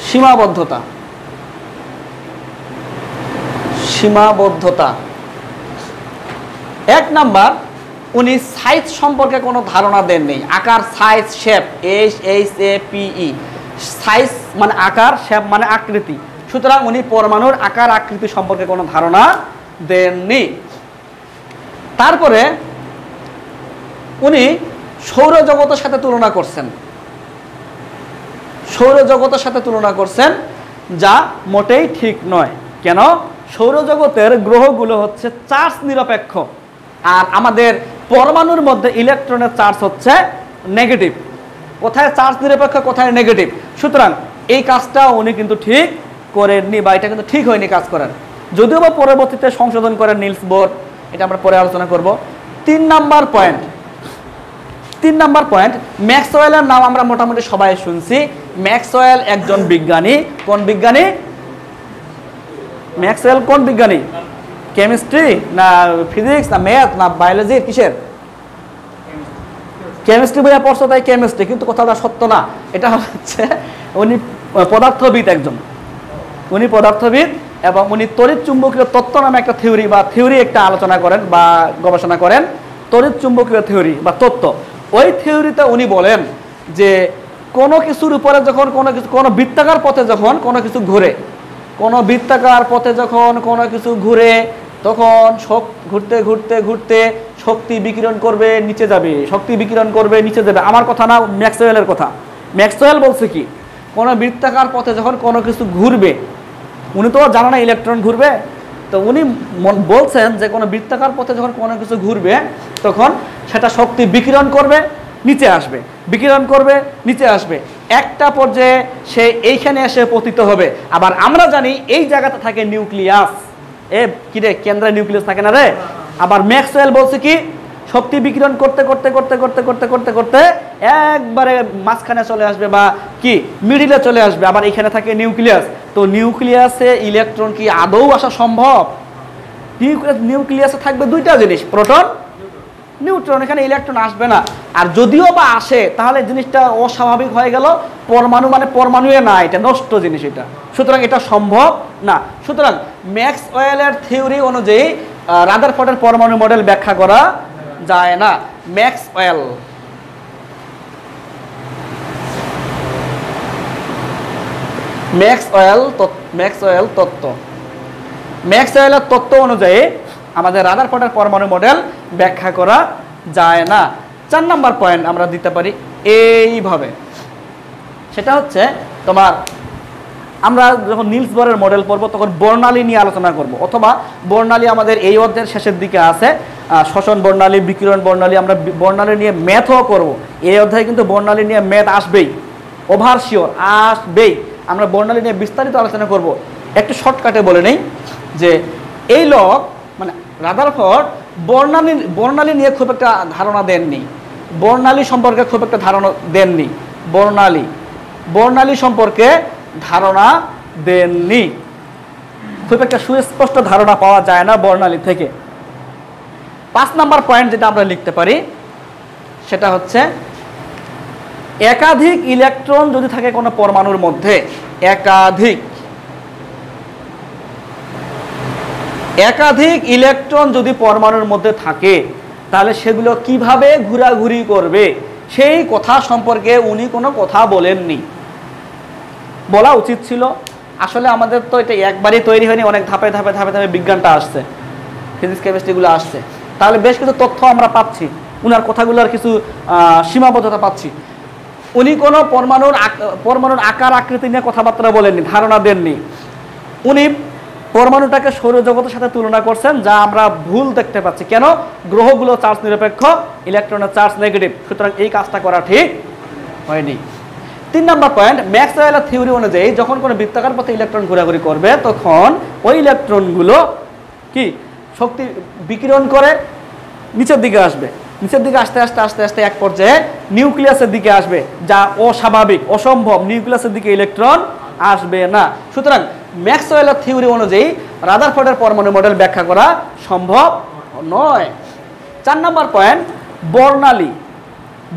সীমাবদ্ধতা, সীমাবদ্ধতা। 1 নাম্বার, উনি সাইজ সম্পর্কে কোনো ধারণা দেননি। আকার, সাইজ, শেপ, SHAPE। সাইজ মানে আকার, শেপ মানে আকৃতি। সুতরাং উনি পরমাণুর আকার আকৃতি সম্পর্কে কোনো ধারণা দেননি। তারপরে উনি সৌরজগতের সাথে তুলনা করছেন, সৌরজগতের সাথে তুলনা করছেন, যা মোটেই ঠিক নয়। কেন? সৌরজগতের গ্রহগুলো হচ্ছে চার্জ নিরপেক্ষ, আর আমাদের পরমাণুর মধ্যে ইলেকট্রনের চার্জ হচ্ছে নেগেটিভ। কোথায় চার্জ নিরপেক্ষ, কোথায় নেগেটিভ। সুতরাং এই কাজটা উনি কিন্তু ঠিক করেননি, বা এটা কিন্তু ঠিক হয়নি কাজ করেন। যদিও বা পরবর্তীতে সংশোধন করেন নিলস বোর, এটা আমরা পরে আলোচনা করব। 3 নাম্বার পয়েন্ট, 3 নাম্বার পয়েন্ট, ম্যাক্সওয়েলের নাম আমরা মোটামুটি সবাই শুনছি। ম্যাক্সওয়েল একজন বিজ্ঞানী। কোন বিজ্ঞানী? ম্যাক্সওয়েল কোন বিজ্ঞানী? কেমিস্ট্রি না ফিজিক্স না ম্যাথ না বায়োলজি, কিসের? কেমিস্ট্রি বইয়া পড়ছো তাই কেমিস্ট্রি, কিন্তু কথাটা সত্য না। এটা হচ্ছে উনি পদার্থবিদ একজন। উনি পদার্থবিদ এবং উনি তড়িৎ চুম্বকীয় তত্ত্ব নামে একটা থিওরি একটা আলোচনা করেন বা গবেষণা করেন, তড়িৎ চুম্বকীয় থিওরি বা তত্ত্ব। ওই থিওরিতে উনি বলেন যে কোনো কিছুর উপরে যখন কোনো বৃত্তাকার পথে যখন কোনো কিছু ঘুরে, কোনো বৃত্তাকার পথে যখন কোনো কিছু ঘুরে, তখন ঘুরতে ঘুরতে ঘুরতে শক্তি বিকিরণ করবে, নিচে যাবে, শক্তি বিকিরণ করবে, নিচে যাবে। আমার কথা না, ম্যাক্সওয়েলের কথা। ম্যাক্সওয়েল বলছে কি, কোনো বৃত্তাকার পথে যখন কোনো কিছু ঘুরবে, উনি তো জানা না ইলেকট্রন ঘুরবে, তো উনি বলছেন যে কোনো বৃত্তাকার পথে যখন কোনো কিছু ঘুরবে তখন সেটা শক্তি বিকিরণ করবে, নিচে আসবে, বিকিরণ করবে, নিচে আসবে, একটা পর্যায়ে সে এইখানে এসে পতিত হবে। আবার আমরা জানি এই জায়গাতে থাকে নিউক্লিয়াস। কি রে, কেন্দ্রে নিউক্লিয়াস থাকে না রে? আবার ম্যাক্সওয়েল বলছে কি, শক্তি বিকিরণ করতে করতে করতে করতে করতে করতে করতে একবারে মাঝখানে চলে আসবে বা কি মিডিলে চলে আসবে। আবার এখানে থাকে নিউক্লিয়াস। তো নিউক্লিয়াসে ইলেকট্রন কি আদৌ আসা সম্ভব? নিউক্লিয়াসে থাকবে দুইটা জিনিস, প্রোটন, নিউট্রন। এখানে ইলেকট্রন আসবে না। আর যদিও বা আসে তাহলে জিনিসটা অস্বাভাবিক হয়ে গেল। পরমাণু মানে পরমাণুয়ে না, এটা নষ্ট জিনিস এটা। সুতরাং এটা সম্ভব না। সুতরাং ম্যাক্সওয়েলের থিওরি অনুযায়ী রাদারফোর্ডের পরমাণু মডেল ব্যাখ্যা করা যায় না। ম্যাক্সওয়েল তত্ত্ব, ম্যাক্সওয়েলের তত্ত্ব অনুযায়ী আমাদের রাদারফোর্ডের পরমাণু মডেল ব্যাখ্যা করা যায় না। 4 নাম্বার পয়েন্ট আমরা দিতে পারি এইভাবে, সেটা হচ্ছে তোমার আমরা যখন নিলস বরের মডেল পড়বো তখন বর্ণালী নিয়ে আলোচনা করব, অথবা বর্ণালী আমাদের এই অধ্যায়ের শেষের দিকে আছে, শ্বসন বর্ণালী, বিকিরণ বর্ণালী। আমরা বর্ণালী নিয়ে ম্যাথও করব। এই অধ্যায়ে কিন্তু বর্ণালী নিয়ে ম্যাথ আসবেই, ওভার শিওর আসবেই। আমরা বর্ণালী নিয়ে বিস্তারিত আলোচনা করব। একটু শর্টকাটে বলে নেই যে এই লোক মানে রাদারফোর্ড বর্ণালী নিয়ে খুব একটা ধারণা দেননি, বর্ণালী সম্পর্কে খুব একটা ধারণা দেননি, বর্ণালী সম্পর্কে ধারণা দেননি, খুব একটা সুস্পষ্ট ধারণা পাওয়া যায় না বর্ণালী থেকে। 5 নাম্বার পয়েন্ট যেটা আমরা লিখতে পারি সেটা হচ্ছে একাধিক ইলেকট্রন যদি থাকে কোনো পরমাণুর মধ্যে, একাধিক ইলেকট্রন যদি পরমাণুর মধ্যে থাকে তাহলে সেগুলো কিভাবে ঘোরাঘুরি করবে সেই কথা সম্পর্কে উনি কোনো কথা বলেননি। বলা উচিত ছিল। আসলে আমাদের তো এটা একবারই তৈরি হয়নি, অনেক ধাপে ধাপে ধাপে ধাপে বিজ্ঞানটা আসছে, ফিজিক্স কেমিস্ট্রিগুলো আসছে। তাহলে বেশ কিছু তথ্য আমরা পাচ্ছি, উনার কথাগুলোর কিছু সীমাবদ্ধতা পাচ্ছি। উনি কোনো পরমাণুর আকার আকৃতি নিয়ে কথাবার্তা বলেননি, ধারণা দেননি। উনি পরমাণুটাকে সৌরজগতের সাথে তুলনা করছেন, যা আমরা ভুল দেখতে পাচ্ছি। কেন? গ্রহগুলো চার্জ নিরপেক্ষ, ইলেকট্রনের চার্জ নেগেটিভ, সুতরাং এই কাজটা করা ঠিক হয়নি। 3 নাম্বার পয়েন্ট, ম্যাক্সওয়েলের থিওরি অনুযায়ী যখন কোনো বৃত্তাকার পথে ইলেকট্রন ঘোরাঘুরি করবে তখন ওই ইলেকট্রনগুলো কি শক্তি বিকিরণ করে নিচের দিকে আসবে, নিচের দিকে আস্তে আস্তে আস্তে আস্তে এক পর্যায়ে নিউক্লিয়াসের দিকে আসবে, যা অস্বাভাবিক, অসম্ভব। নিউক্লিয়াসের দিকে ইলেকট্রন আসবে না। সুতরাং ম্যাক্সওয়েলের থিওরি অনুযায়ী রাদারফোর্ডের পরমাণু মডেল ব্যাখ্যা করা সম্ভব নয়। 4 নাম্বার পয়েন্ট,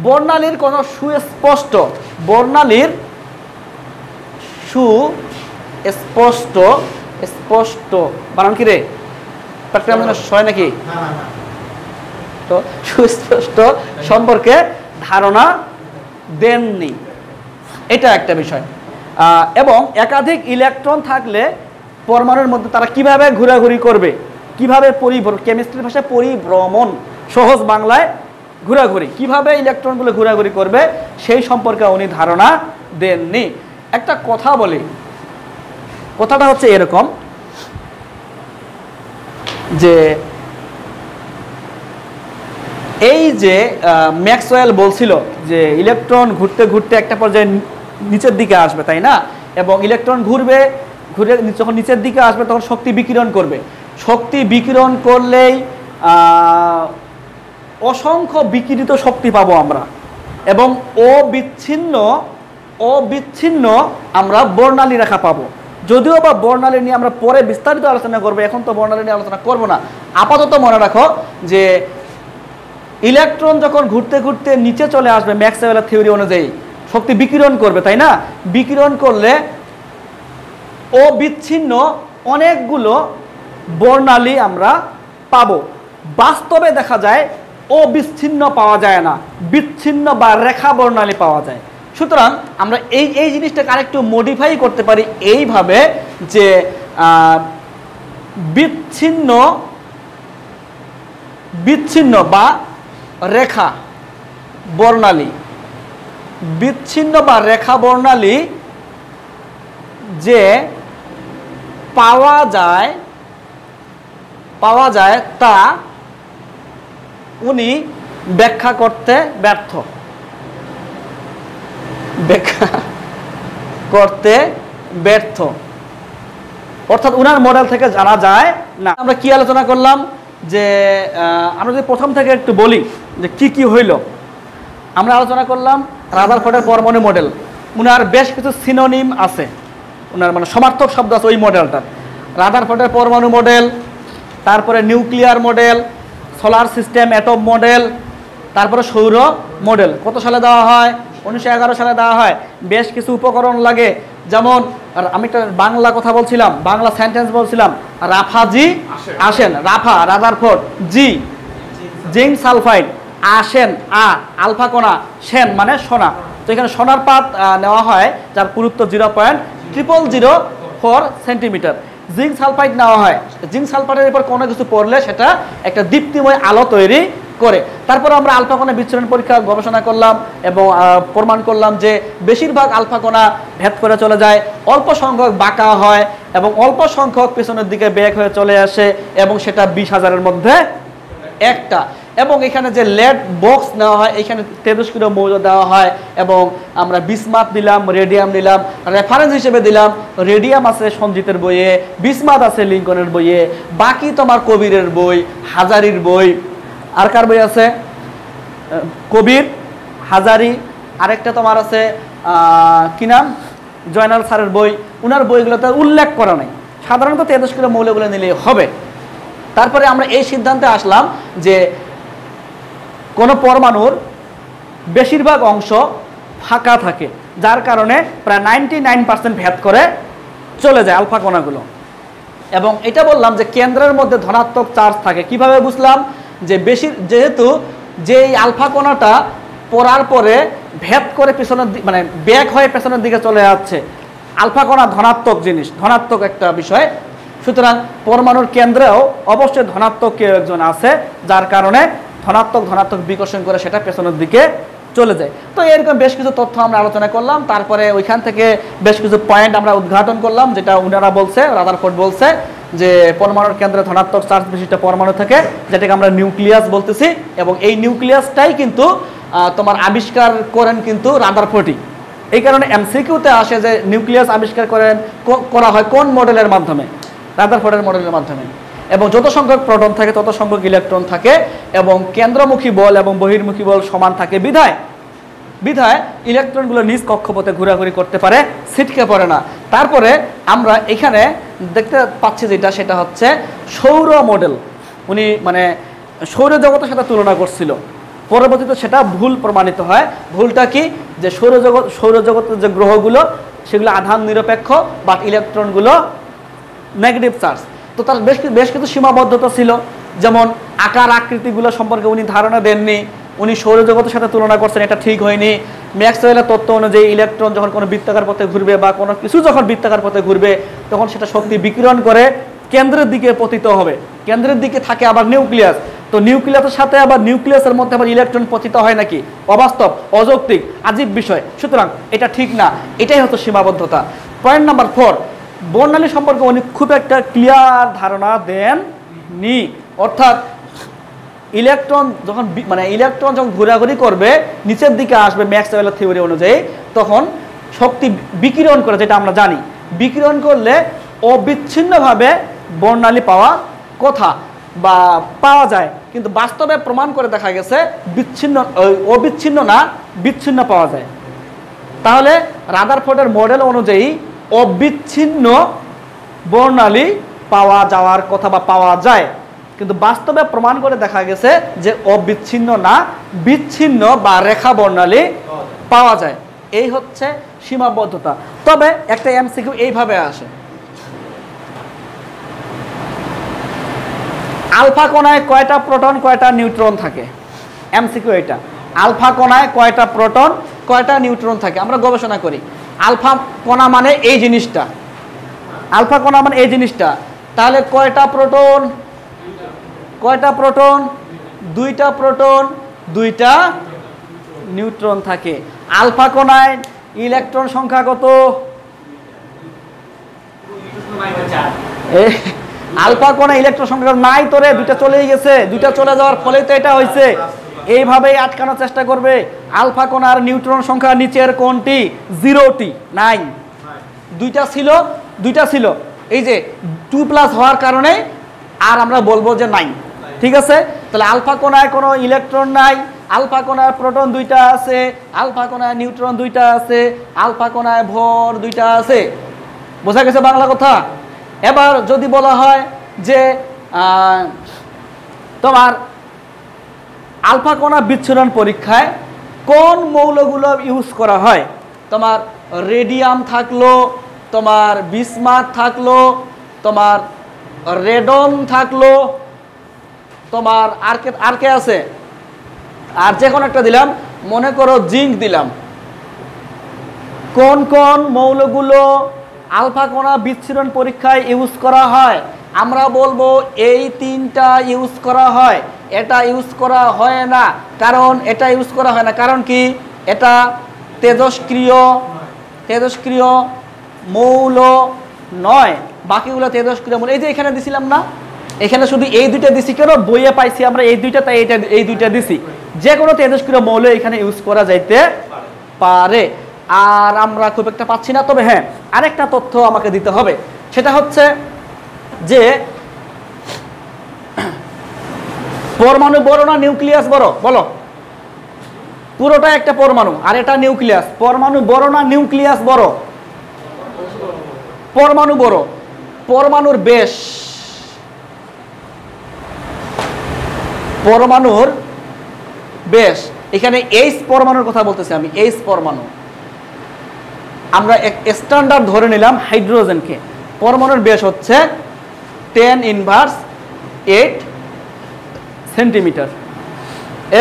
বর্ণালীর কোনো সুস্পষ্ট, স্পষ্ট বানান কি রে হয় নাকি? তো সুস্পষ্ট সম্পর্কে ধারণা দেননি, এটা একটা বিষয়। এবং একাধিক ইলেকট্রন থাকলে পরমাণুর মধ্যে তারা কিভাবে ঘোরাঘুরি করবে, কিভাবে কেমিস্ট্রির ভাষায় পরিভ্রমণ, সহজ বাংলায় ঘোরাঘুরি, কিভাবে ইলেকট্রনগুলো ঘোরাঘুরি করবে সেই সম্পর্কে উনি ধারণা দেননি। একটা কথা বলি, কথাটা হচ্ছে এরকম যে এই যে ম্যাক্সওয়েল বলছিল যে ইলেকট্রন ঘুরতে ঘুরতে একটা পর্যায়ে নিচের দিকে আসবে, তাই না? এবং ইলেকট্রন ঘুরে যখন নিচের দিকে আসবে তখন শক্তি বিকিরণ করবে। শক্তি বিকিরণ করলেই অসংখ্য বিকিরিত শক্তি পাবো আমরা, এবং অবিচ্ছিন্ন আমরা বর্ণালী রেখা পাবো। যদিও বা বর্ণালী নিয়ে আমরা পরে বিস্তারিত আলোচনা করবো, এখন তো বর্ণালী নিয়ে আলোচনা করবো না। আপাতত মনে রাখো যে ইলেকট্রন যখন ঘুরতে ঘুরতে নিচে চলে আসবে ম্যাক্সওয়েলের থিওরি অনুযায়ী, শক্তি বিকিরণ করবে, তাই না? বিকিরণ করলে অবিচ্ছিন্ন অনেকগুলো বর্ণালী আমরা পাবো। বাস্তবে দেখা যায় অবিচ্ছিন্ন পাওয়া যায় না, বিচ্ছিন্ন বা রেখা বর্ণালী পাওয়া যায়। সুতরাং আমরা এই জিনিসটাকে আরেকটু মডিফাই করতে পারি এইভাবে যে বিচ্ছিন্ন বা রেখা বর্ণালী, বিচ্ছিন্ন বা রেখা বর্ণালী যে পাওয়া যায় তা উনি ব্যাখ্যা করতে ব্যর্থ, অর্থাৎ উনার মডেল থেকে জানা যায় না। আমরা কি আলোচনা করলাম যে আমরা যদি প্রথম থেকে একটু বলি যে কি হইল, আমরা আলোচনা করলাম রাদারফোর্ডের পরমাণু মডেল। উনার বেশ কিছু সিনোনিম আছে, উনার মানে সমার্থক শব্দ আছে ওই মডেলটার। রাদারফোর্ডের পরমাণু মডেল, তারপরে nuclear model, solar system atom model, তারপরে সৌর মডেল। কত সালে দেওয়া হয়? 1911 সালে দেওয়া হয়। বেশ কিছু উপকরণ লাগে, যেমন আমি একটা বাংলা কথা বলছিলাম, বাংলা সেন্টেন্স বলছিলাম, রাফাজি আসেন, রাফা রাদারফোর্ড, জি জিঙ্ক সালফাইড, আসেন আলফা কণা, সেন মানে সোনা। তো এখানে সোনার পাত নেওয়া হয় যার পুরুত্ব 0.0004 সেন্টিমিটার। জিঙ্ক সালফাইড নেওয়া হয়, জিঙ্ক সালফাইডের উপর কোনো কিছু পড়লে সেটা একটা দীপ্তিময় আলো তৈরি করে। তারপর আমরা আলফা কণা বিচ্ছুরণ পরীক্ষা গবেষণা করলাম এবং প্রমাণ করলাম যে বেশিরভাগ আলফা কণা ভেদ করে চলে যায়, অল্প সংখ্যক বাঁকা হয় এবং অল্প সংখ্যক পেছনের দিকে বেক হয়ে চলে আসে, এবং সেটা 20,000-এর মধ্যে একটা। এবং এখানে যে লেড বক্স নেওয়া হয়, এখানে তেজস্ক্রিয় মৌল দেওয়া হয়, এবং আমরা বিসমাথ দিলাম, রেডিয়াম দিলাম, রেফারেন্স হিসেবে দিলাম রেডিয়াম আছে সঞ্জিতের বইয়ে, বিসমাথ আছে লিঙ্কনের বইয়ে, বাকি তোমার কবিরের বই, হাজারির বই, আর কার বই আছে? কবির, হাজারি, আরেকটা তোমার আছে কি নাম, জয়নাল স্যারের বই। উনার বইগুলোতে উল্লেখ করা নেই, সাধারণত তেজস্ক্রিয় মৌলগুলো নিলেই হবে। তারপরে আমরা এই সিদ্ধান্তে আসলাম যে কোনো পরমাণুর বেশিরভাগ অংশ ফাঁকা থাকে, যার কারণে প্রায় 99% ভেদ করে চলে যায় আলফা কণাগুলো। এবং এটা বললাম যে কেন্দ্রের মধ্যে ধনাত্মক চার্জ থাকে। কিভাবে বুঝলাম? যে যেহেতু যেই আলফা কণাটা পড়ার পরে ভেদ করে পেছনের মানে ব্যাক হয়ে পেছনের দিকে চলে যাচ্ছে, আলফা কণা ধনাত্মক জিনিস, ধনাত্মক একটা বিষয়। সুতরাং পরমাণুর কেন্দ্রেও অবশ্যই ধনাত্মক কেউ একজন আছে, যার কারণে ধনাত্মক বিকর্ষণ করে সেটা পেছনের দিকে চলে যায়। তো এরকম বেশ কিছু তথ্য আমরা আলোচনা করলাম। তারপরে ওইখান থেকে বেশ কিছু পয়েন্ট আমরা উদ্ঘাটন করলাম, যেটা উনারা বলছে, রাদারফোর্ড বলছে যে পরমাণুর কেন্দ্রে ধনাত্মক চার্জ বিশিষ্ট পরমাণু থেকে, যেটাকে আমরা নিউক্লিয়াস বলতেছি, এবং এই নিউক্লিয়াসটাই কিন্তু তোমার আবিষ্কার করেন কিন্তু রাদারফোর্ডই। এই কারণে এমসিকিউতে আসে যে নিউক্লিয়াস আবিষ্কার করা হয় কোন মডেলের মাধ্যমে? রাদারফোর্ডের মডেলের মাধ্যমে। এবং যত সংখ্যক প্রোটন থাকে তত সংখ্যক ইলেকট্রন থাকে, এবং কেন্দ্রমুখী বল এবং বহির্মুখী বল সমান থাকে বিধায় ইলেকট্রনগুলো নিজ কক্ষপথে ঘোরাঘুরি করতে পারে, ছিটকে পড়ে না। তারপরে আমরা এখানে দেখতে পাচ্ছি যেটা, সেটা হচ্ছে সৌর মডেল। উনি মানে সৌরজগতের সাথে তুলনা করছিল, পরবর্তীতে সেটা ভুল প্রমাণিত হয়। ভুলটা কি? যে সৌরজগতের যে গ্রহগুলো সেগুলো আধান নিরপেক্ষ, বাট ইলেকট্রনগুলো নেগেটিভ চার্জ। তো তার বেশ কিছু সীমাবদ্ধতা ছিল, যেমন আকার আকৃতিগুলো সম্পর্কে উনি ধারণা দেননি, উনি সৌরজগতের সাথে তুলনা করছেন, এটা ঠিক হয়নি। ম্যাক্সওয়েলের তত্ত্ব অনুযায়ী ইলেকট্রন যখন কোনো বৃত্তাকার পথে ঘুরবে বা কোনো কিছু যখন বৃত্তাকার পথে ঘুরবে, তখন সেটা শক্তি বিকিরণ করে কেন্দ্রের দিকে পতিত হবে। কেন্দ্রের দিকে থাকে আবার নিউক্লিয়াস, তো নিউক্লিয়াসের সাথে আবার নিউক্লিয়াসের মধ্যে আবার ইলেকট্রন পতিত হয় নাকি? অবাস্তব, অযৌক্তিক, আজীব বিষয়। সুতরাং এটা ঠিক না, এটাই হতো সীমাবদ্ধতা। পয়েন্ট নাম্বার 4, বর্ণালী সম্পর্কে উনি খুব একটা ক্লিয়ার ধারণা দেননি। অর্থাৎ ইলেকট্রন যখন ঘোরাঘুরি করবে, নিচের দিকে আসবে ম্যাক্সওয়েলের থিওরি অনুযায়ী, তখন শক্তি বিকিরণ করে, যেটা আমরা জানি। বিকিরণ করলে অবিচ্ছিন্নভাবে বর্ণালী পাওয়া কথা। বা পাওয়া যায়, কিন্তু বাস্তবে প্রমাণ করে দেখা গেছে বিচ্ছিন্ন অবিচ্ছিন্ন না বিচ্ছিন্ন পাওয়া যায়। তাহলে রাদারফোর্ডের মডেল অনুযায়ী অবিচ্ছিন্ন বর্ণালী পাওয়া যাওয়ার কথা বা পাওয়া যায়, কিন্তু বাস্তবে প্রমাণ করে দেখা গেছে যে অবিচ্ছিন্ন না বিচ্ছিন্ন বা রেখা বর্ণালী পাওয়া যায়। এই হচ্ছে সীমাবদ্ধতা। তবে একটা এমসিকিউ এইভাবে আসে, আলফা কণায় কয়টা প্রোটন কয়টা নিউট্রন থাকে? এমসিকিউ এটা। আলফা কণায় কয়টা প্রোটন কয়টা নিউট্রন থাকে? আমরা গবেষণা করি। আলফা কণা মানে এই জিনিসটা, আলফা কণা মানে এই জিনিসটা। তাহলে কয়টা প্রোটন? কয়টা প্রোটন? দুইটা প্রোটন দুইটা নিউট্রন থাকে। আলফা কণায় ইলেকট্রন সংখ্যা কত? আলফা কণা ইলেকট্রন সংখ্যা নাই তোরে, দুইটা চলেই গেছে, দুইটা চলে যাওয়ার ফলে তো এটা হয়েছে। এইভাবেই আটকানোর চেষ্টা করবে। আলফা কণার নিউট্রন সংখ্যা নিচের কোনটি? 0টি, নাই। দুইটা ছিল, এই যে 2+ হওয়ার কারণে আর আমরা বলবো যে নাই। ঠিক আছে, তাহলে আলফা কণায় কোনো ইলেকট্রন নাই, আলফা কণায় প্রোটন দুইটা আছে, আলফা কণায় নিউট্রন দুইটা আছে, আলফা কণায় ভর দুইটা আছে। বোঝা গেছে বাংলা কথা? এবার যদি বলা হয় যে তোমার আলফা কণা বিচ্ছুরণ পরীক্ষায় কোন মৌলগুলো ইউজ করা হয়? তোমার রেডিয়াম থাকলো, তোমার বিসমাথ থাকলো, তোমার রেডন থাকলো, তোমার আর কে আছে? আর যে কোনো একটা দিলাম, মনে করো জিঙ্ক দিলাম। কোন কোন মৌলগুলো আলফা কণা বিচ্ছুরণ পরীক্ষায় ইউজ করা হয়? আমরা বলবো এই 3টা ইউজ করা হয়, এটা ইউজ করা হয় না। কারণ এটা ইউজ করা হয় না কারণ কি? এটা তেজস্ক্রিয় মৌল নয়, বাকিগুলো তেজস্ক্রিয় মৌল। এই যে এখানে দিছিলাম না, এখানে শুধু এই দুইটা দিছি, কেন? বইয়ে পাইছি আমরা এই দুইটা, তাই এই দুইটা দিছি। যে কোনো তেজস্ক্রিয় মৌল এখানে ইউজ করা যাইতে পারে। আর আমরা খুব একটা পাচ্ছি না। তবে হ্যাঁ, আরেকটা তথ্য আমাকে দিতে হবে, সেটা হচ্ছে যে পরমাণু বড় না নিউক্লিয়াস বড়? বলো। পুরোটা একটা পরমাণু আর এটা নিউক্লিয়াস। পরমাণু বড় না নিউক্লিয়াস বড়? পরমাণু বড়। পরমাণুর বেশ, পরমাণুর বেশ, এখানে এইচ পরমাণুর কথা বলতেছি আমি। এইচ পরমাণু আমরা স্ট্যান্ডার্ড ধরে নিলাম হাইড্রোজেনকে। পরমাণুর বেশ হচ্ছে 10⁻8 সেন্টিমিটার।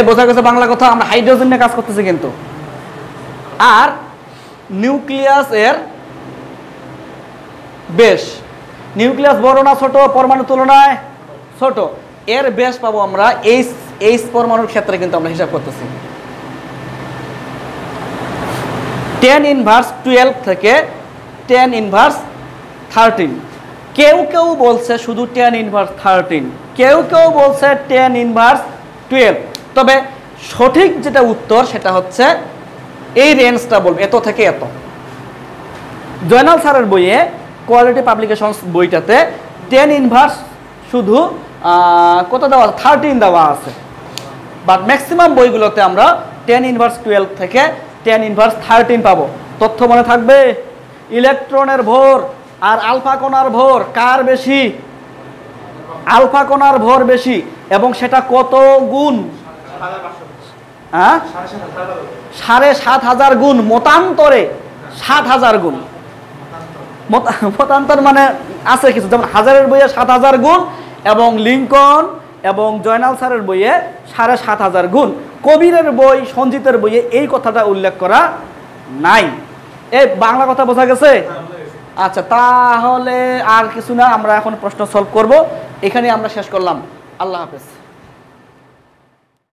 বোঝা গেছে বাংলা কথা? আমরা হাইড্রোজেন নিয়ে কাজ করতেছি কিন্তু। আর নিউক্লিয়াস এর বেশ, নিউক্লিয়াস বড় না ছোট পরমাণুর তুলনায়? ছোট। এর বেশ পাবো আমরা এইচ পরমাণুর ক্ষেত্রে, কিন্তু আমরা হিসাব করতেছি 10⁻12 থেকে 10⁻13। কেউ কেউ বলছে শুধু 10⁻13, কেউ কেউ বলছে 10⁻12। তবে সঠিক যেটা উত্তর সেটা হচ্ছে এই রেঞ্জটা বলবো, এত থেকে এত। জয়নাল স্যারের বইয়ে কোয়ালিটি পাবলিকেশনস বইটাতে 10⁻, শুধু কত দেওয়া? 13 দেওয়া আছে। বাট ম্যাক্সিমাম বইগুলোতে আমরা 10⁻12 থেকে 10⁻13 পাবো। তথ্য মনে থাকবে? ইলেকট্রনের ভর আর আলফা কণার ভর কার বেশি? আলফা কণার ভর বেশি। এবং সেটা কত গুণ? 7,500 গুণ। মতান্তরে 7,000 গুণ। মতান্তর মানে আছে কিছু, যেমন হাজারের বইয়ে 7,000 গুণ, এবং লিঙ্কন এবং জয়নাল স্যারের বইয়ে 7,500 গুণ। কবিরের বই, সঞ্জিতের বইয়ে এই কথাটা উল্লেখ করা নাই। এই বাংলা কথা বোঝা গেছে? আচ্ছা, তাহলে আর কিছু না, আমরা এখন প্রশ্ন সলভ করব। এখানে আমরা শেষ করলাম। আল্লাহ হাফেজ।